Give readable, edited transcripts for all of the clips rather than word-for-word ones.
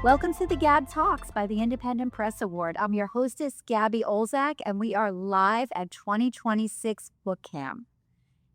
Welcome to the Gab Talks by the Independent Press Award. I'm your hostess, Gabby Olzak, and we are live at 2026 BookCAMP.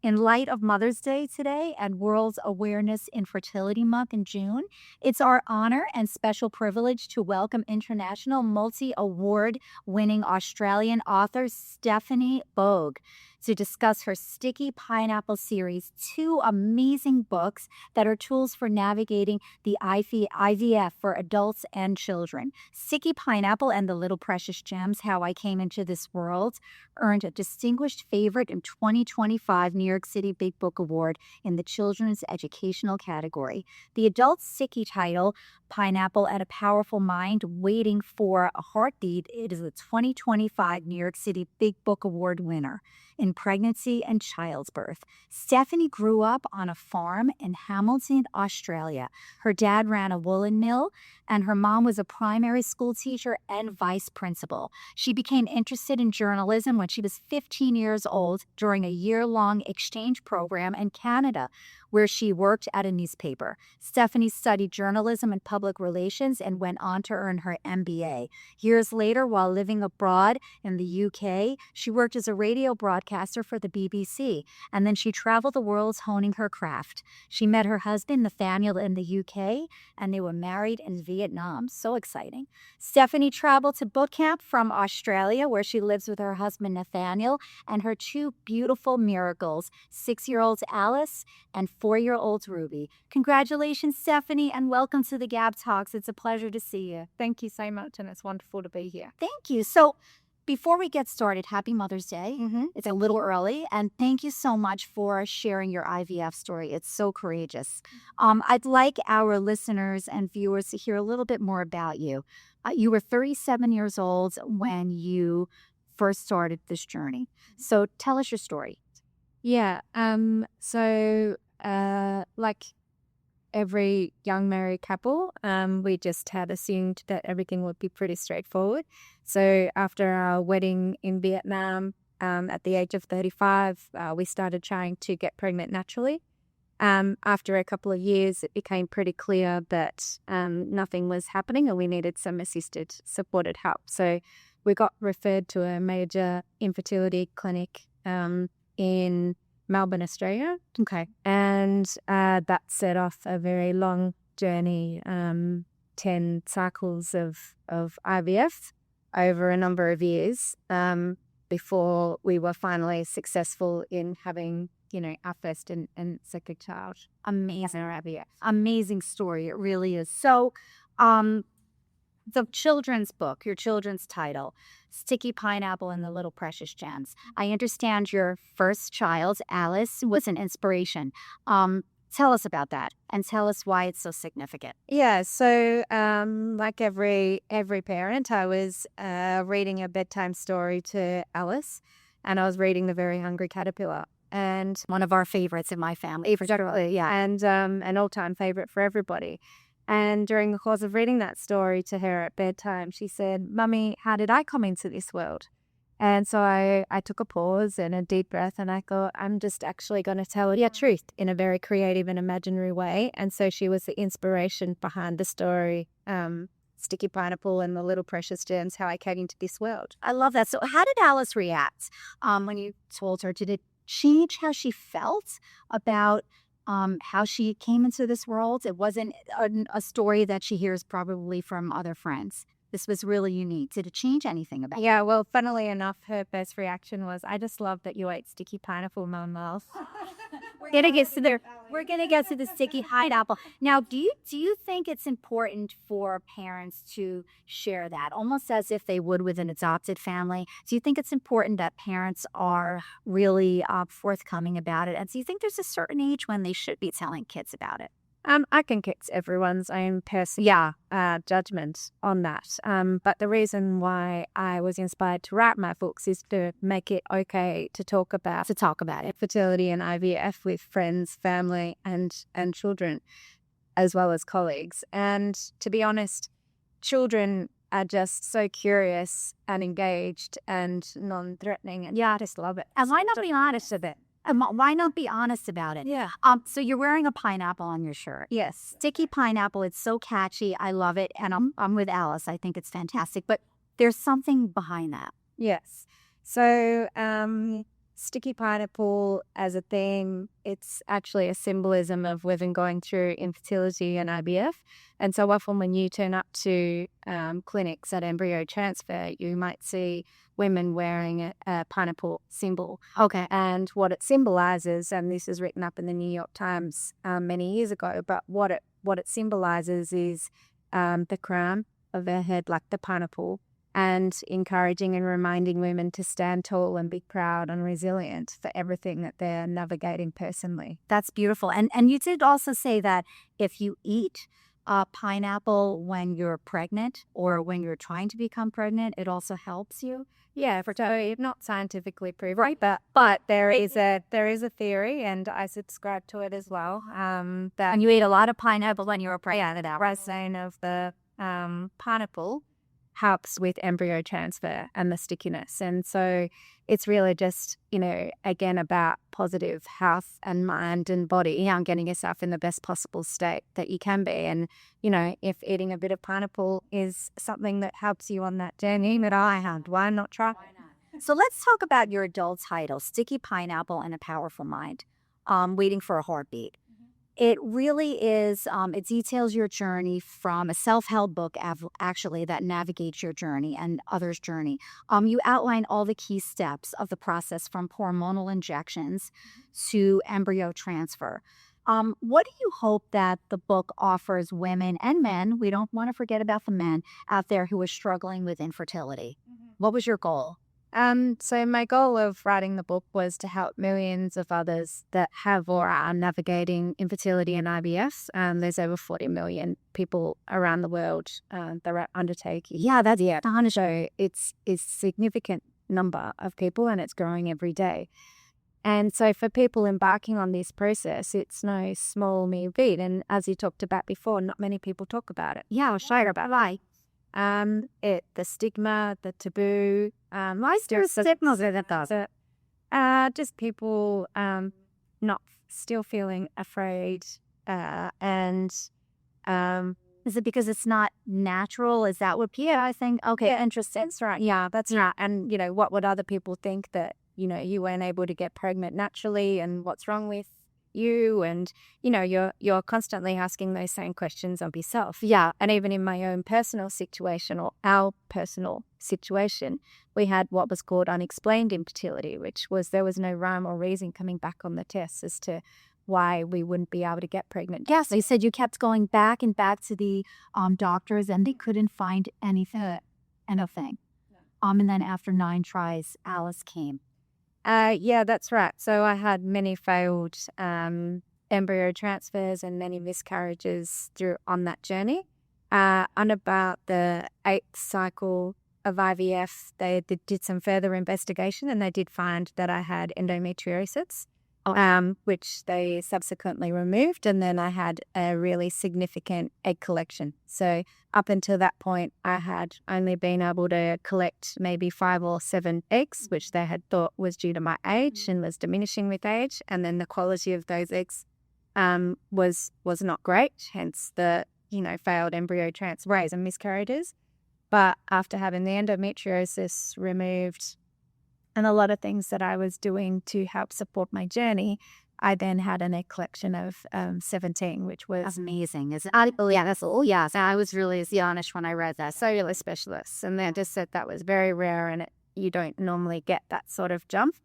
In light of Mother's Day today and World Awareness Infertility Month in June, it's our honor and special privilege to welcome international multi-award winning Australian author Stephanie Boag to discuss her Sticky Pineapple series, two amazing books that are tools for navigating the IVF for adults and children. Sticky Pineapple and the Little Precious Gems, How I Came Into This World, earned a distinguished favorite in 2025 New York City Big Book Award in the Children's Educational category. The adult sticky title, Pineapple and a Powerful Mind Waiting for a Heartbeat, it is a 2025 New York City Big Book Award winner in pregnancy and childbirth. Stephanie grew up on a farm in Hamilton, Australia. Her dad ran a woolen mill, and her mom was a primary school teacher and vice principal. She became interested in journalism when she was 15 years old during a year-long exchange program in Canada, where she worked at a newspaper. Stephanie studied journalism and public relations and went on to earn her MBA. Years later, while living abroad in the UK, she worked as a radio broadcaster for the BBC, and then she traveled the world honing her craft. She met her husband, Nathaniel, in the UK, and they were married in Vietnam. So exciting. Stephanie traveled to BookCAMP from Australia, where she lives with her husband, Nathaniel, and her two beautiful miracles, 6-year-old Alice and 4-year-old Ruby. Congratulations, Stephanie, and welcome to the Gab Talks. It's a pleasure to see you. Thank you so much, and it's wonderful to be here. Thank you. So before we get started, happy Mother's Day. It's a little early, and thank you so much for sharing your IVF story. It's so courageous. I'd like our listeners and viewers to hear a little bit more about you. You were 37 years old when you first started this journey. So tell us your story. Yeah. Like every young married couple, we just had assumed that everything would be pretty straightforward. So after our wedding in Vietnam, at the age of 35, we started trying to get pregnant naturally. After a couple of years, it became pretty clear that nothing was happening and we needed some assisted, supported help. So we got referred to a major infertility clinic in Melbourne, Australia. Okay. And that set off a very long journey, 10 cycles of IVF over a number of years before we were finally successful in having, our first and second child. Amazing IVF. Amazing story. It really is. So the children's book, your children's title, Sticky Pineapple and the Little Precious Gems. I understand your first child, Alice, was an inspiration. Tell us about that and tell us why it's so significant. Yeah, so like every parent, I was reading a bedtime story to Alice, and I was reading The Very Hungry Caterpillar. And one of our favorites in my family. Yeah, and an all-time favorite for everybody. And during the course of reading that story to her at bedtime, she said, "Mummy, how did I come into this world?" And so I took a pause and a deep breath, and I thought, I'm just actually going to tell her the truth in a very creative and imaginary way. And so she was the inspiration behind the story, Sticky Pineapple and the Little Precious Gems, How I Came Into This World. I love that. So how did Alice react when you told her? Did it change how she felt about how she came into this world? It wasn't a story that she hears probably from other friends. This was really unique. Did it change anything about it? Yeah, well, funnily enough, her first reaction was, "I just love that you ate sticky pineapple, Mum." We're gonna get to the sticky pineapple. Now, do you think it's important for parents to share that, almost as if they would with an adopted family? Do you think it's important that parents are really forthcoming about it? And do you think there's a certain age when they should be telling kids about it? I think it's everyone's own personal judgment on that. But the reason why I was inspired to write my books is to make it okay to talk about fertility and IVF with friends, family, and children, as well as colleagues. And to be honest, children are just so curious and engaged and non-threatening, and I just love it. And why not be honest with it? Why not be honest about it? Yeah. So you're wearing a pineapple on your shirt. Yes. Sticky pineapple. It's so catchy. I love it, and I'm with Alice. I think it's fantastic. But there's something behind that. Yes. So, sticky pineapple as a theme, it's actually a symbolism of women going through infertility and IVF. And so often when you turn up to clinics at embryo transfer, you might see women wearing a pineapple symbol. Okay. And what it symbolizes, and this is written up in the New York Times many years ago, but what it symbolizes is the crown of their head, like the pineapple, and encouraging and reminding women to stand tall and be proud and resilient for everything that they're navigating personally. That's beautiful. And you did also say that if you eat pineapple when you're pregnant or when you're trying to become pregnant, it also helps you. Yeah, so not scientifically proven, right? But there is a theory, and I subscribe to it as well. That And you ate a lot of pineapple when you were pregnant. resin of the pineapple helps with embryo transfer and the stickiness. And so it's really just, again, about positive health and mind and body and getting yourself in the best possible state that you can be. And, if eating a bit of pineapple is something that helps you on that journey that I had, why not try? So let's talk about your adult title, Sticky Pineapple and a Powerful Mind, Waiting for a Heartbeat. It really is, it details your journey from a self-help book, actually, that navigates your journey and others' journey. You outline all the key steps of the process from hormonal injections to embryo transfer. What do you hope that the book offers women and men, we don't want to forget about the men out there who are struggling with infertility? What was your goal? So my goal of writing the book was to help millions of others that have or are navigating infertility and IVF. There's over 40 million people around the world that are undertaking. Yeah, that's So it's a significant number of people, and it's growing every day. And so for people embarking on this process, it's no small mean feat. And as you talked about before, not many people talk about it. Yeah, sure about why. The stigma, the taboo. Why is there a stigma with it, though? Just people not still feeling afraid, and Is it because it's not natural? Is that what people, I think? Okay, Yeah. interesting. that's right. Yeah, that's right. And what would other people think that you weren't able to get pregnant naturally, and what's wrong with you? And you're constantly asking those same questions of yourself. Yeah. And even in my own personal situation, or our personal situation, we had what was called unexplained infertility, which was there was no rhyme or reason coming back on the tests as to why we wouldn't be able to get pregnant. Yes, they said you kept going back and back to the doctors and they couldn't find anything. And then after 9 tries, Alice came. Yeah, that's right. So I had many failed embryo transfers and many miscarriages on that journey. On about the 8th cycle of IVF, they did some further investigation, and they did find that I had endometriosis, which they subsequently removed. And then I had a really significant egg collection. So up until that point, I had only been able to collect maybe 5 or 7 eggs, which they had thought was due to my age and was diminishing with age. And then the quality of those eggs was not great, hence the failed embryo transfers and miscarriages. But after having the endometriosis removed and a lot of things that I was doing to help support my journey, I then had an egg collection of 17, which was amazing. Is it? Yeah, that's yes. I was really astonished when I read that. cellular specialists, and they just said that was very rare, and you don't normally get that sort of jump.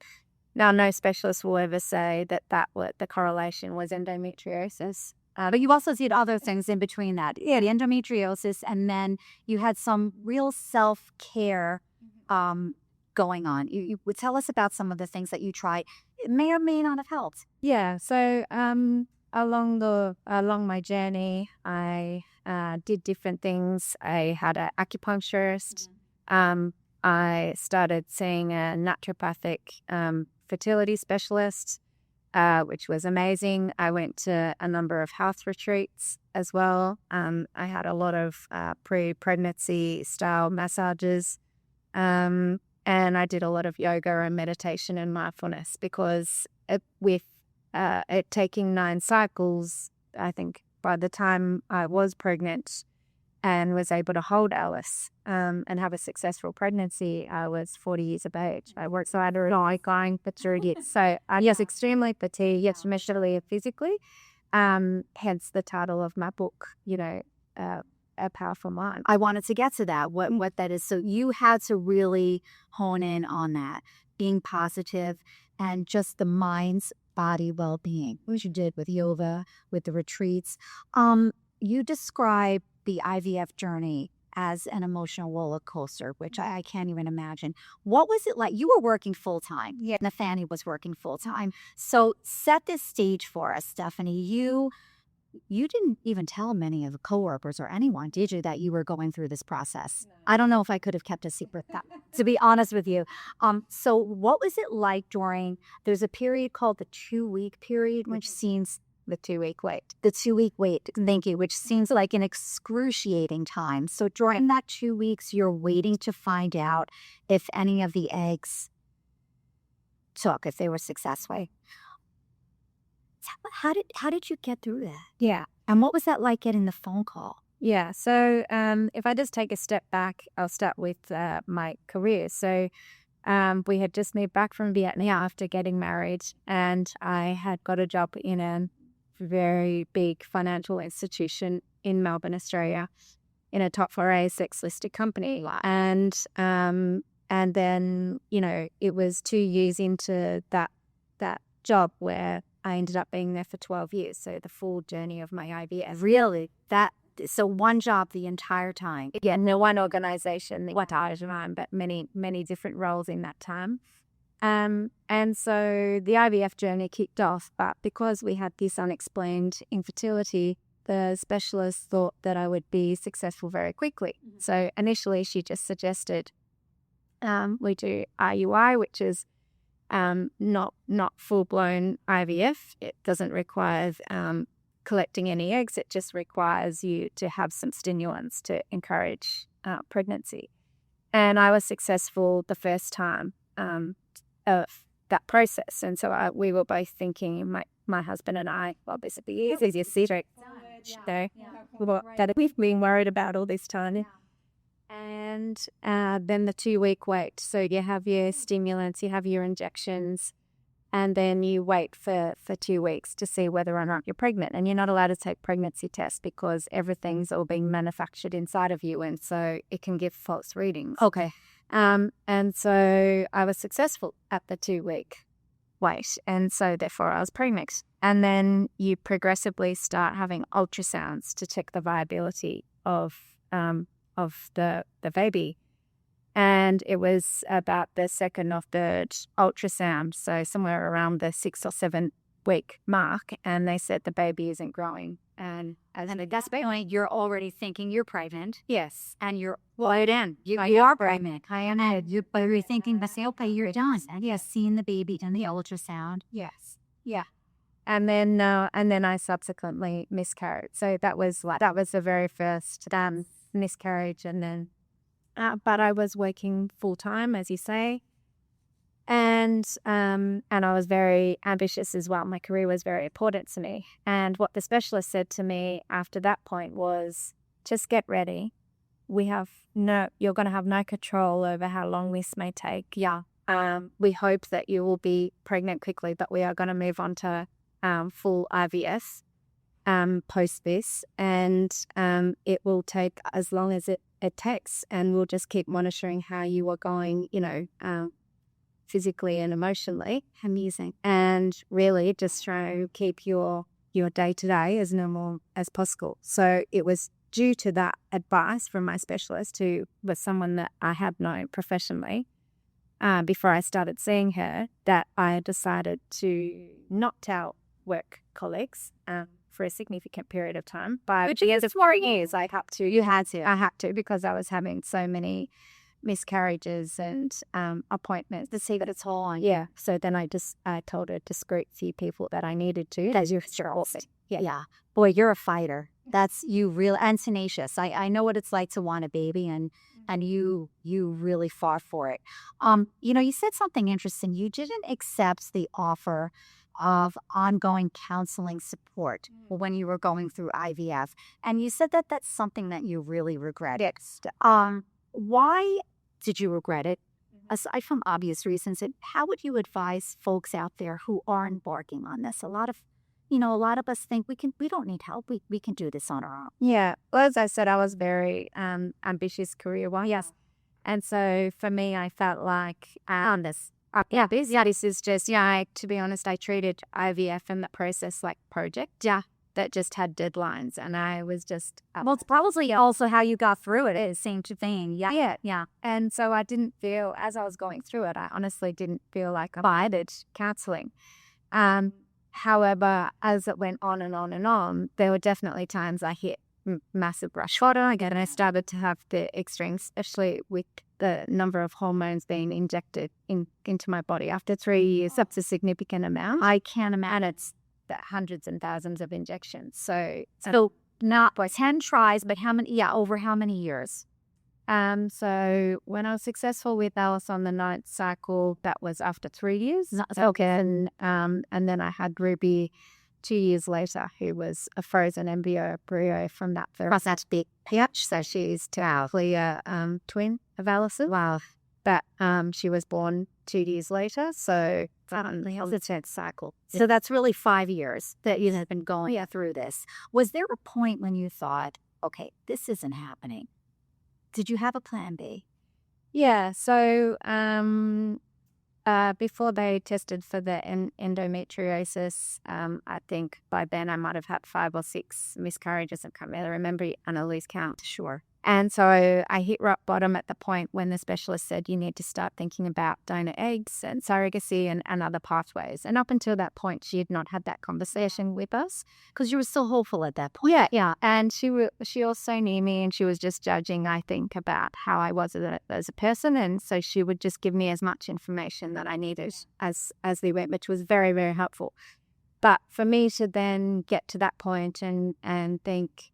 Now, no specialist will ever say that the correlation was endometriosis. But you also did other things in between that. Yeah, the endometriosis, and then you had some real self-care going on. You would tell us about some of the things that you tried. It may or may not have helped. Yeah, so along my journey, I did different things. I had an acupuncturist. I started seeing a naturopathic fertility specialist, which was amazing. I went to a number of health retreats as well. I had a lot of pre-pregnancy style massages. And I did a lot of yoga and meditation and mindfulness because with it taking 9 cycles, I think by the time I was pregnant and was able to hold Alice and have a successful pregnancy, I was 40 years of age. I worked so I had a going for 3 years. So I was extremely fatigued, yes, emotionally and physically. Hence the title of my book, A Powerful Mind. I wanted to get to that, what that is. So you had to really hone in on that, being positive and just the mind's body well-being, which you did with yoga, with the retreats. You describe the IVF journey as an emotional roller coaster, which I can't even imagine. What was it like? You were working full-time. Yeah. Nathaniel was working full-time. So set this stage for us, Stephanie. You didn't even tell many of the coworkers or anyone, did you, that you were going through this process? No. I don't know if I could have kept a secret, to be honest with you. So what was it like there's a period called the 2-week period, which seems The 2-week wait. The 2-week wait, thank you, which seems like an excruciating time. So during that 2 weeks, you're waiting to find out if any of the eggs if they were successful. How did you get through that? Yeah. And what was that like getting the phone call? Yeah. So if I just take a step back, I'll start with my career. So we had just moved back from Vietnam after getting married, and I had got a job in a very big financial institution in Melbourne, Australia, in a top 4 ASX listed company. Wow. And then, it was 2 years into that job where I ended up being there for 12 years. So the full journey of my IVF. Really? So one job the entire time? Yeah, no one organization, but many, many different roles in that time. And so the IVF journey kicked off, but because we had this unexplained infertility, the specialist thought that I would be successful very quickly. Mm-hmm. So initially she just suggested we do IUI, which is not full-blown IVF. It doesn't require collecting any eggs. It just requires you to have some stimulants to encourage pregnancy. And I was successful the first time of that process. And so we were both thinking, my husband and I, well, this would be easier straight. That we've been worried about all this time. Yeah. And then the 2-week wait. So you have your stimulants, you have your injections, and then you wait for 2 weeks to see whether or not you're pregnant. And you're not allowed to take pregnancy tests because everything's all being manufactured inside of you, and so it can give false readings. Okay. And so I was successful at the 2-week wait, and so therefore I was pregnant. And then you progressively start having ultrasounds to check the viability of the baby. And it was about the 2nd or 3rd ultrasound, so somewhere around the 6 or 7 week mark, and they said the baby isn't growing. And at that point, you're already thinking you're pregnant. Yes. And you're right in. You are pregnant. I know. But you're thinking, okay, you're done. And you're seeing the baby in the ultrasound. Yes. Yeah. And then I subsequently miscarried. So that was the very first miscarriage. And then, but I was working full time, as you say. And I was very ambitious as well. My career was very important to me. And what the specialist said to me after that point was, just get ready. You're going to have no control over how long this may take. Yeah. We hope that you will be pregnant quickly, but we are going to move on to full IVF post this. And it will take as long as it takes. And we'll just keep monitoring how you are going, physically and emotionally. Amazing. And really just try to keep your day-to-day as normal as possible. So it was due to that advice from my specialist, who was someone that I had known professionally before I started seeing her, that I decided to not tell work colleagues for a significant period of time. Which is 4 years. I had to because I was having so many miscarriages and appointments to see that it's all on. Yeah. So then I told a discreet few people that I needed to. As you're also. Yeah. Boy, you're a fighter. That's you real and tenacious. I know what it's like to want a baby, and you really fought for it. You said something interesting. You didn't accept the offer of ongoing counseling support when you were going through IVF, and you said that that's something that you really regretted. Why did you regret it? Aside from obvious reasons, and how would you advise folks out there who are embarking on this? A lot of us think we don't need help. We can do this on our own. Yeah. Well, as I said, I was very ambitious career-wise. Yes. And so for me, I felt like on this. This is just, to be honest, I treated IVF and the process like project. Yeah. That just had deadlines, and I was just well, it's probably also how you got through it. Is same thing. Yeah. And so I didn't feel, as I was going through it, I honestly didn't feel like I provided counseling. However, as it went on and on and on, there were definitely times I hit massive rush water again, and I started to have the extremes, especially with the number of hormones being injected into my body. After 3 years, that's a significant amount. I can't imagine. It's hundreds and thousands of injections. So not by 10 tries, but how many? Yeah, over how many years? So when I was successful with Alice on the 9th cycle, that was after 3 years. Okay. And then I had Ruby 2 years later, who was a frozen embryo from that first. That's big. So she's technically a twin of Alice's. Wow. But she was born 2 years later, so the 10th cycle. So that's really 5 years that you have been going through this. Was there a point when you thought, okay, this isn't happening? Did you have a plan B? Yeah, so before they tested for the endometriosis, I think by then I might have had 5 or 6 miscarriages. I can't really remember and at least count. Sure. And so I hit rock bottom at the point when the specialist said you need to start thinking about donor eggs and surrogacy and other pathways. And up until that point, she had not had that conversation with us. Because you were still hopeful at that point. Yeah. And she also knew me, and she was just judging, I think, about how I was as a person. And so she would just give me as much information that I needed as they went, which was very, very helpful. But for me to then get to that point and think,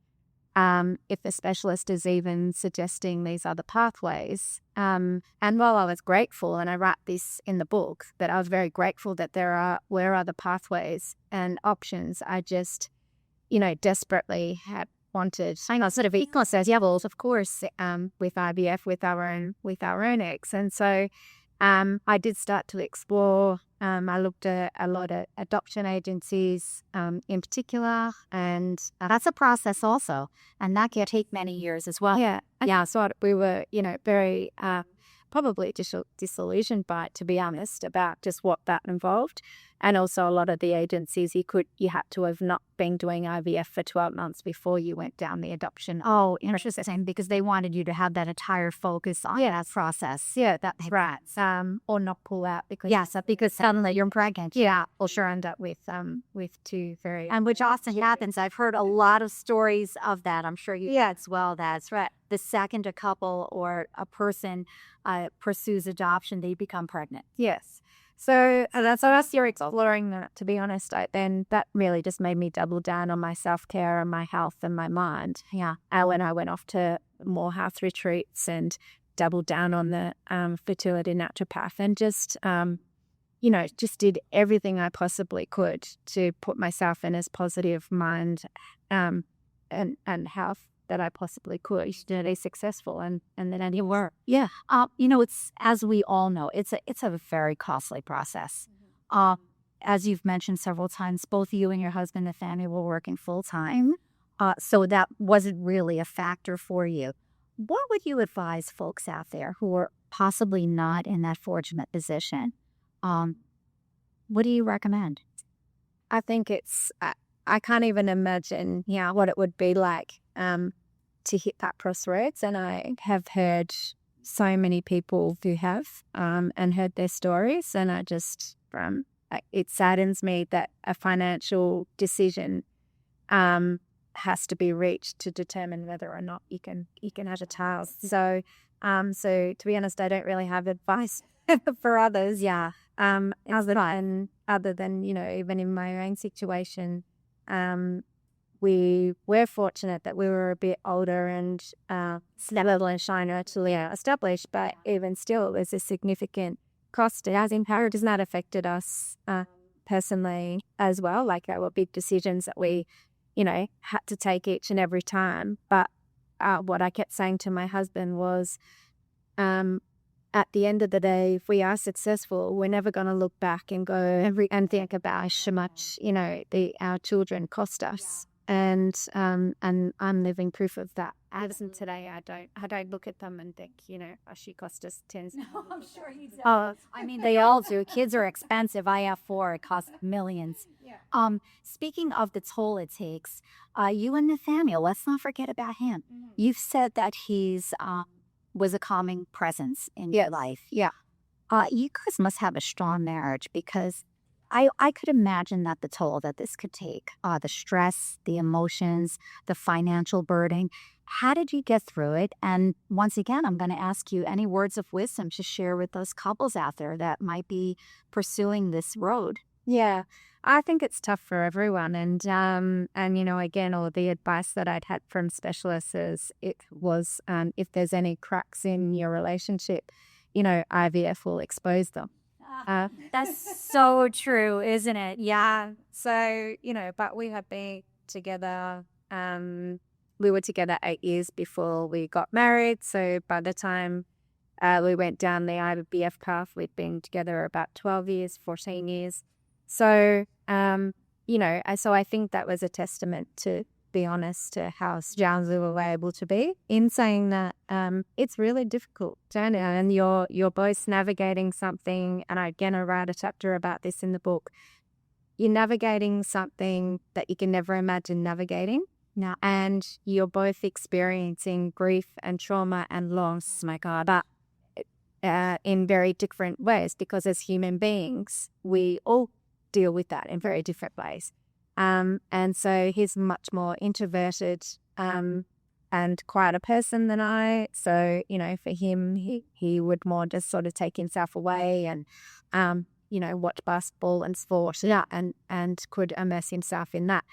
if the specialist is even suggesting these other pathways. And while I was grateful, and I write this in the book, that I was very grateful that there were other pathways and options, I just, desperately had wanted sort of equal levels, of course, with IVF, with our own eggs. And so I did start to explore. I looked at a lot of adoption agencies in particular, and that's a process also, and that can take many years as well. Yeah. So we were, very probably disillusioned by it, to be honest, about just what that involved. And also a lot of the agencies, you had to have not been doing IVF for 12 months before you went down the adoption. Oh, interesting, because they wanted you to have that entire focus on that process. Yeah, that's right. Or not pull out because because suddenly you're pregnant. Yeah, or sure end up with 2 very and which often happens. I've heard a lot of stories of that. I'm sure you as well. That's right. The second a couple or a person pursues adoption, they become pregnant. Yes. So that's us. You're exploring that. To be honest, then that really just made me double down on my self-care and my health and my mind. Yeah. When I went off to more health retreats and doubled down on the fertility naturopath and just just did everything I possibly could to put myself in as positive mind and health that I possibly could to be successful, and then you were. Yeah. It's, as we all know, it's a very costly process. As you've mentioned several times, both you and your husband and family were working full time, so that wasn't really a factor for you. What would you advise folks out there who are possibly not in that fortunate position? What do you recommend? I think I can't even imagine what it would be like to hit that crossroads. And I have heard so many people who have and heard their stories. And I just, it saddens me that a financial decision has to be reached to determine whether or not you can have a child. So to be honest, I don't really have advice for others. Yeah. Other than even in my own situation, we were fortunate that we were a bit older and settled and financially established, but even still, it was a significant cost. It has impacted, that affected us personally as well. Like, there were big decisions that we, had to take each and every time. But what I kept saying to my husband was, at the end of the day, if we are successful, we're never going to look back and go and think about how much our children cost us. And I'm living proof of that. As in today, I don't look at them and think, she cost us tens. No, I'm sure you do. I mean, they all do. Kids are expensive. I have 4. It costs millions. Yeah. Speaking of the toll it takes, you and Nathaniel, let's not forget about him. Mm-hmm. You've said that he's was a calming presence in your life. Yeah. You guys must have a strong marriage, because I could imagine that the toll that this could take, the stress, the emotions, the financial burden. How did you get through it? And once again, I'm going to ask you any words of wisdom to share with those couples out there that might be pursuing this road. Yeah, I think it's tough for everyone. And again, all the advice that I'd had from specialists is if there's any cracks in your relationship, IVF will expose them. That's so true, isn't it? Yeah. So, but we have been together, we were together 8 years before we got married. So by the time we went down the IVF path, we'd been together about 12 years, 14 years. So, so I think that was a testament, to be honest, to how strong we were able to be. In saying that, it's really difficult, and you're both navigating something. And I write a chapter about this in the book. You're navigating something that you can never imagine navigating. No. And you're both experiencing grief and trauma and loss. Oh my God. But in very different ways, because as human beings, we all deal with that in very different ways. And so he's much more introverted and quieter person than I. So, for him, he would more just sort of take himself away and, watch basketball and sport, and could immerse himself in that.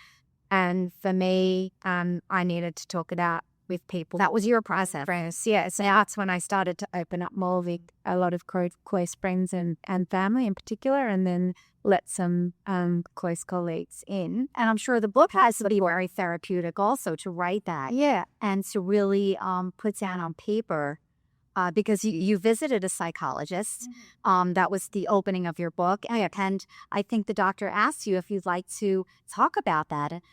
And for me, I needed to talk it out with people. That was your process. Friends, yeah. So that's when I started to open up more with a lot of close friends and family in particular, and then let some close colleagues in. And I'm sure the book has to be very therapeutic also, to write that. Yeah. And to really put down on paper, because you visited a psychologist. Mm-hmm. That was the opening of your book. And I think the doctor asked you if you'd like to talk about that.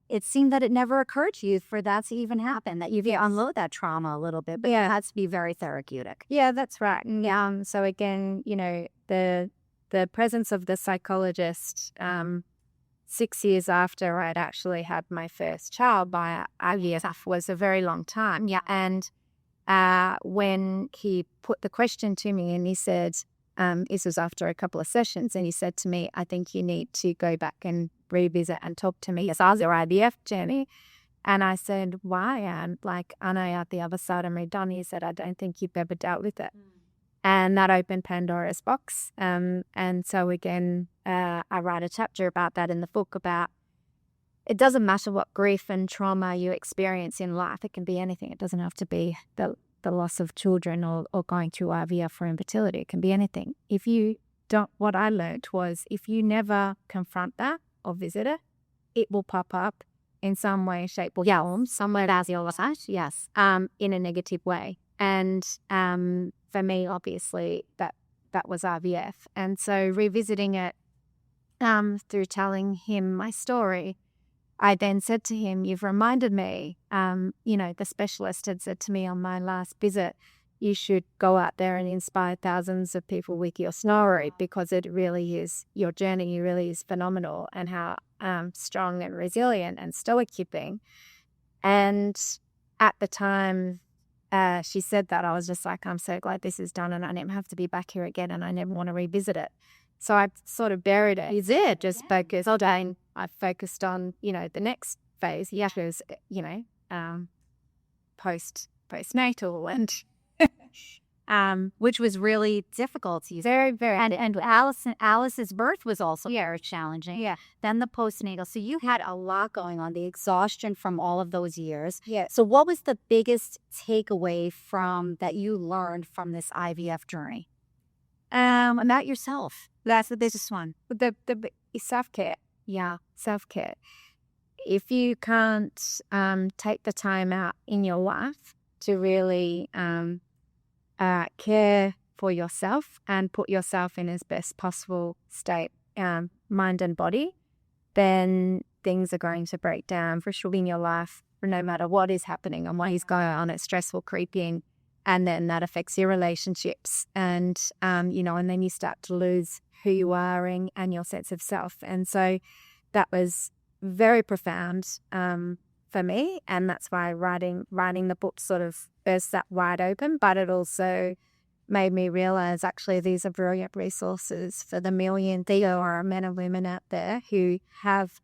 It seemed that it never occurred to you for that to even happen, that you unload that trauma a little bit, but it has to be very therapeutic. Yeah, that's right. And so again, the presence of the psychologist, 6 years after I'd actually had my first child by IVF, was a very long time. Yeah. And when he put the question to me and he said, this was after a couple of sessions, and he said to me, I think you need to go back and revisit and talk to me about your IVF journey. And I said, why? And I know out the other side of me done. He said, I don't think you've ever dealt with it. And that opened Pandora's box. And so again, I write a chapter about that in the book, about it doesn't matter what grief and trauma you experience in life. It can be anything. It doesn't have to be the loss of children or going through IVF for infertility. It can be anything. If you don't, what I learned was, if you never confront that or visit it, it will pop up in some way, shape, or form, somewhere as your life, yes, in a negative way. And for me, obviously, that was IVF. And so revisiting it through telling him my story, I then said to him, you've reminded me, the specialist had said to me on my last visit, you should go out there and inspire thousands of people with your story, because it really is, your journey really is phenomenal, and how strong and resilient and stoic you've been. And at the time she said that, I was just like, I'm so glad this is done and I never have to be back here again, and I never want to revisit it. So I sort of buried it. Is it just focused all day? And I focused on, the next phase, which was, postnatal, and which was really difficult. Very, very. And Alice's birth was also very challenging. Yeah. Then the postnatal. So you had a lot going on, the exhaustion from all of those years. Yeah. So what was the biggest takeaway from that you learned from this IVF journey? About yourself. That's the biggest one. The self-care. Yeah. Self-care. If you can't take the time out in your life to really care for yourself and put yourself in as best possible state, mind and body, then things are going to break down for sure in your life, no matter what is happening and what is going on. It's stressful creeping, and then that affects your relationships, and and then you start to lose who you are and your sense of self. And so that was very profound for me, and that's why writing the book sort of burst that wide open. But it also made me realize actually these are brilliant resources for the million there are men and women out there who have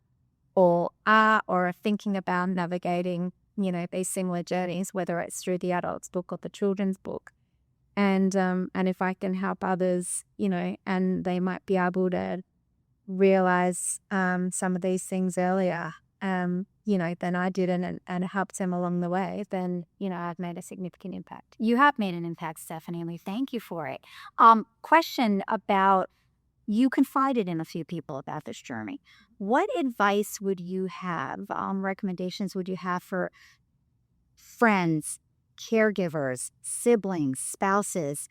or are thinking about navigating these similar journeys, whether it's through the adults book or the children's book. And if I can help others, and they might be able to realize some of these things earlier, than I did, and helped them along the way, then, I've made a significant impact. You have made an impact, Stephanie, and we thank you for it. Question about, you confided in a few people about this journey. What advice would you have, recommendations would you have for friends, caregivers, siblings, spouses,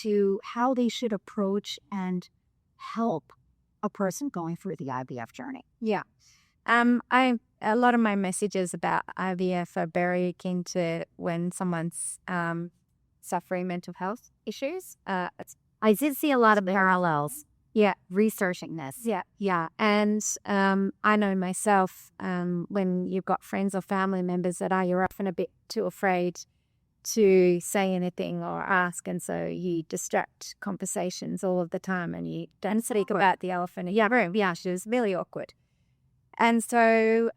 to how they should approach and help a person going through the IVF journey? Yeah. A lot of my messages about IVF are very akin to when someone's suffering mental health issues. I did see a lot of parallels. Yeah. Researching this. Yeah. And I know myself, when you've got friends or family members that you're often a bit too afraid to say anything or ask, and so you distract conversations all of the time, and you don't speak about the elephant in the room. Yeah, she was really awkward. And so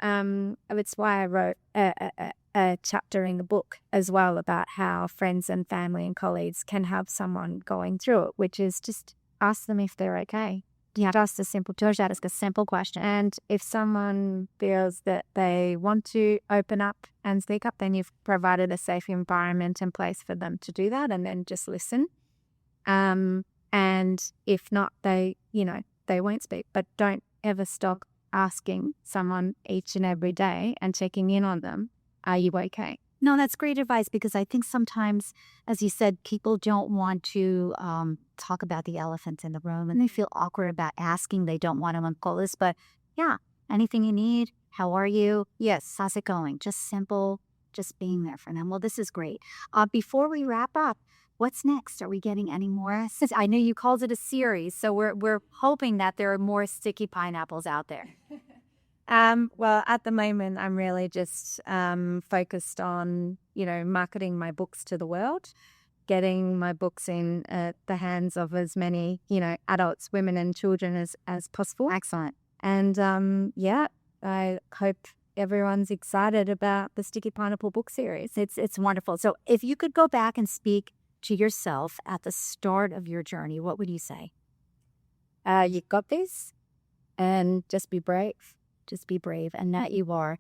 it's why I wrote a chapter in the book as well about how friends and family and colleagues can help someone going through it, which is just ask them if they're okay. Yeah, just a simple question. And if someone feels that they want to open up and speak up, then you've provided a safe environment and place for them to do that, and then just listen. And if not, they won't speak. But don't ever stop asking someone each and every day and checking in on them. Are you okay? No, that's great advice, because I think sometimes, as you said, people don't want to talk about the elephant in the room, and they feel awkward about asking. They don't want to uncover this, but yeah, anything you need, how are you? Yes, how's it going? Just simple, just being there for them. Well, this is great. Before we wrap up, what's next? Are we getting any more? I know you called it a series, so we're hoping that there are more sticky pineapples out there. Well, at the moment, I'm really just focused on, marketing my books to the world, getting my books in the hands of as many, adults, women and children as possible. Excellent. And I hope everyone's excited about the Sticky Pineapple book series. It's wonderful. So if you could go back and speak to yourself at the start of your journey, what would you say? You got this, and just be brave. Just be brave, and that you are.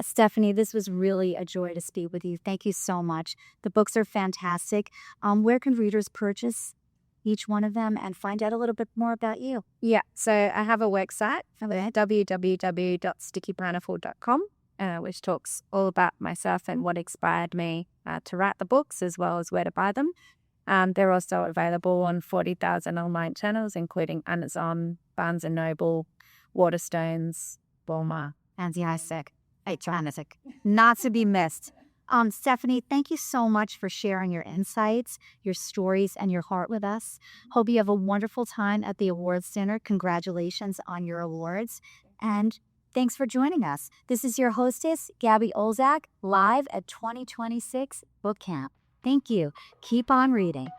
Stephanie, this was really a joy to speak with you. Thank you so much. The books are fantastic. Where can readers purchase each one of them and find out a little bit more about you? Yeah, so I have a website, www.stickypineapple.com, which talks all about myself and what inspired me to write the books, as well as where to buy them. They're also available on 40,000 online channels, including Amazon, Barnes & Noble, Waterstones, Walmart, and the Isaac. Not to be missed. Stephanie, thank you so much for sharing your insights, your stories, and your heart with us. Hope you have a wonderful time at the awards dinner. Congratulations on your awards. And thanks for joining us. This is your hostess, Gabby Olzak, live at 2026 BookCAMP. Thank you. Keep on reading.